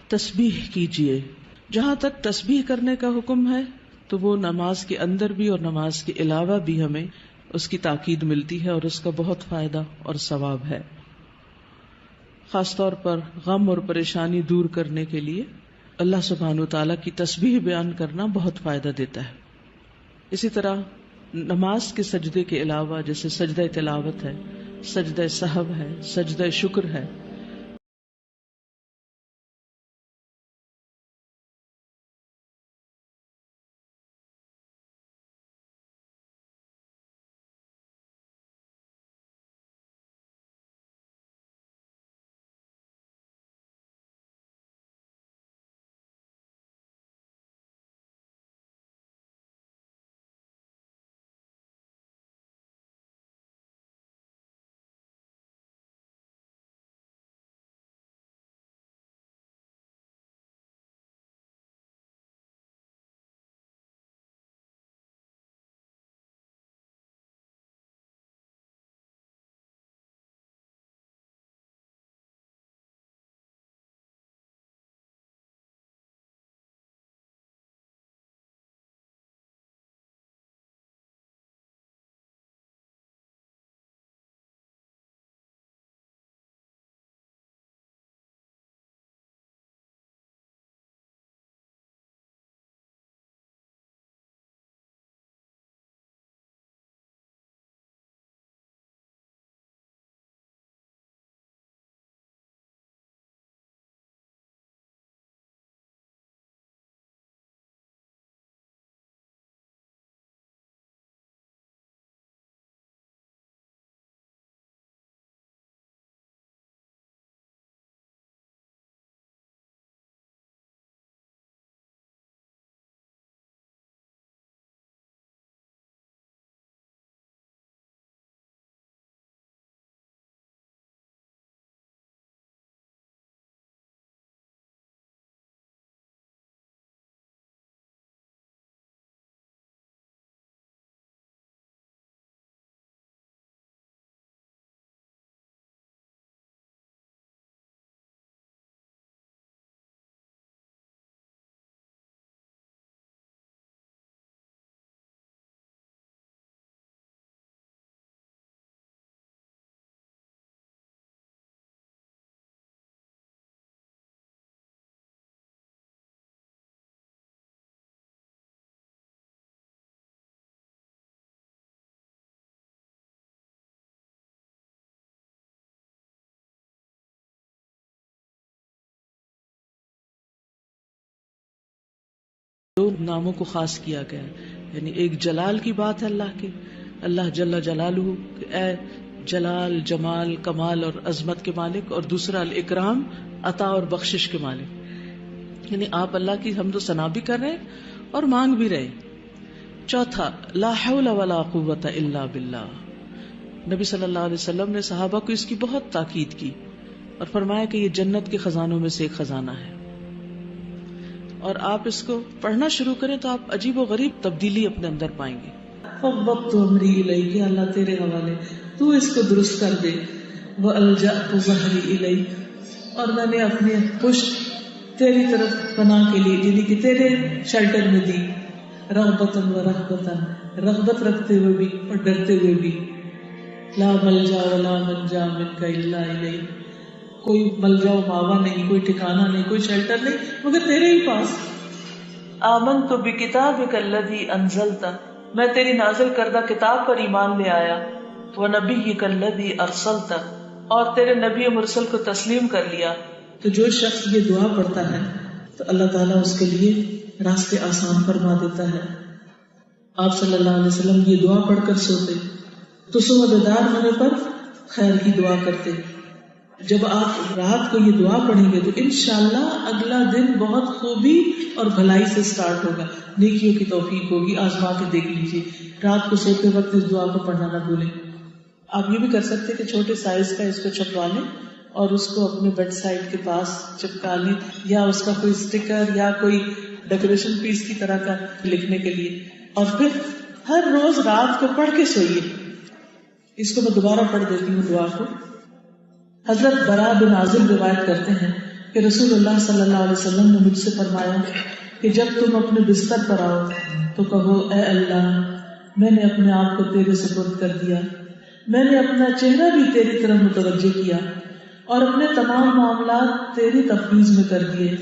تسبیح کیجیے. جہاں تک تسبیح کرنے کا حکم ہے تو وہ نماز کے اندر بھی اور نماز کے علاوہ بھی ہمیں اس کی تاکید ملتی ہے اور اس کا بہت فائدہ اور ثواب ہے. خاص طور پر غم اور پریشانی دور کرنے کے لیے اللہ سبحانہ وتعالیٰ کی تسبیح بیان کرنا بہت فائدہ دیتا ہے. اسی طرح نماز کے سجدے کے علاوہ جیسے سجدہ تلاوت ہے، سجدہ سہو ہے، سجدہ شکر ہے، دو ناموں کو خاص کیا گیا ہے. یعنی ایک جلال کی بات ہے اللہ کے، اللہ جل جلالہ کہ اے جلال، جمال، کمال اور عظمت کے مالک، اور دوسرا الاکرام، عطا اور بخشش کے مالک. یعنی آپ اللہ کی حمد و ثنا بھی کر رہے ہیں اور مانگ بھی رہے. چوتھا، لا حول ولا قوت الا باللہ. نبی صلی اللہ علیہ وسلم نے صحابہ کو اس کی بہت تاکید کی اور فرمایا کہ یہ جنت کے خزانوں میں سے ایک خزانہ ہے، اور آپ اس کو پڑھنا شروع کریں تو آپ عجیب و غریب تبدیلی اپنے اندر پائیں گے. فوضت امری الیک، کہ اللہ تیرے حوالے، تو اس کو درست کر دے. والجأت ظہری الیک، اور میں نے اپنی پشت تیری طرف پناہ کے لیے، یعنی کہ تیرے شیلٹر میں دی. رغبتا و رہبتا، رغبت رکھتے ہوئے بھی اور ڈرتے ہوئے بھی. لا ملجا ولا منجا منک الا الیک، کوئی ملجا و ماوا نہیں، کوئی ٹھکانہ نہیں، کوئی شیلٹر نہیں مگر تیرے ہی پاس. آمنت بکتابک الذی انزلت، میں تیری نازل کردہ کتاب پر ایمان لے آیا. ونبیک الذی ارسلت، اور تیرے نبی مرسل کو تسلیم کر لیا. تو جو شخص یہ دعا پڑھتا ہے تو اللہ تعالیٰ اس کے لیے راستے آسان فرما دیتا ہے. آپ صلی اللہ علیہ وسلم یہ دعا پڑھ کر سوتے تو صبح بیدار ہونے پر خیر کی دعا کرتے. جب آپ رات کو یہ دعا پڑھیں گے تو انشاءاللہ اگلا دن بہت خوبی اور بھلائی سے سٹارٹ ہوگا، نیکیوں کی توفیق ہوگی. آزما کے دیکھ لیجیے، رات کو سوتے وقت اس دعا کو پڑھنا نہ بھولیں. آپ یہ بھی کر سکتے کہ چھوٹے سائز کا اس کو چھپوا لیں اور اس کو اپنے بیڈ سائڈ کے پاس چپکا لیں، یا اس کا کوئی اسٹیکر یا کوئی ڈیکوریشن پیس کی طرح کا لکھنے کے لیے، اور پھر ہر روز رات کو پڑھ کے سوئیے. اس کو میں دوبارہ پڑھ دیتی ہوں دعا کو. حضرت براء بن عازب روایت کرتے ہیں کہ رسول اللہ صلی اللہ علیہ وسلم نے مجھ سے فرمایا کہ جب تم اپنے بستر پر آؤ تو کہو اے اللہ میں نے اپنے آپ کو تیرے سپرد کر دیا، میں نے اپنا چہرہ بھی تیری طرف متوجہ کیا اور اپنے تمام معاملات تیری تفویض میں کر دیے،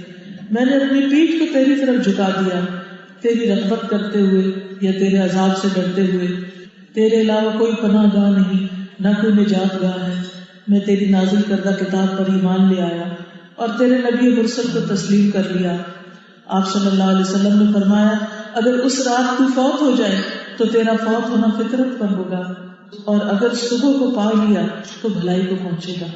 میں نے اپنی پیٹھ کو تیری طرف جھکا دیا، تیری رغبت کرتے ہوئے یا تیرے عذاب سے ڈرتے ہوئے۔ تیرے علاوہ کوئی پناہ گاہ نہیں، نہ کوئی نجات گاہ ہے۔ میں تیری نازل کردہ کتاب پر ایمان لے آیا اور تیرے نبی مرسل کو تسلیم کر لیا۔ آپ صلی اللہ علیہ وسلم نے فرمایا اگر اس رات تو فوت ہو جائے تو تیرا فوت ہونا فطرت پر ہوگا، اور اگر صبح کو پا لیا تو بھلائی کو پہنچے گا۔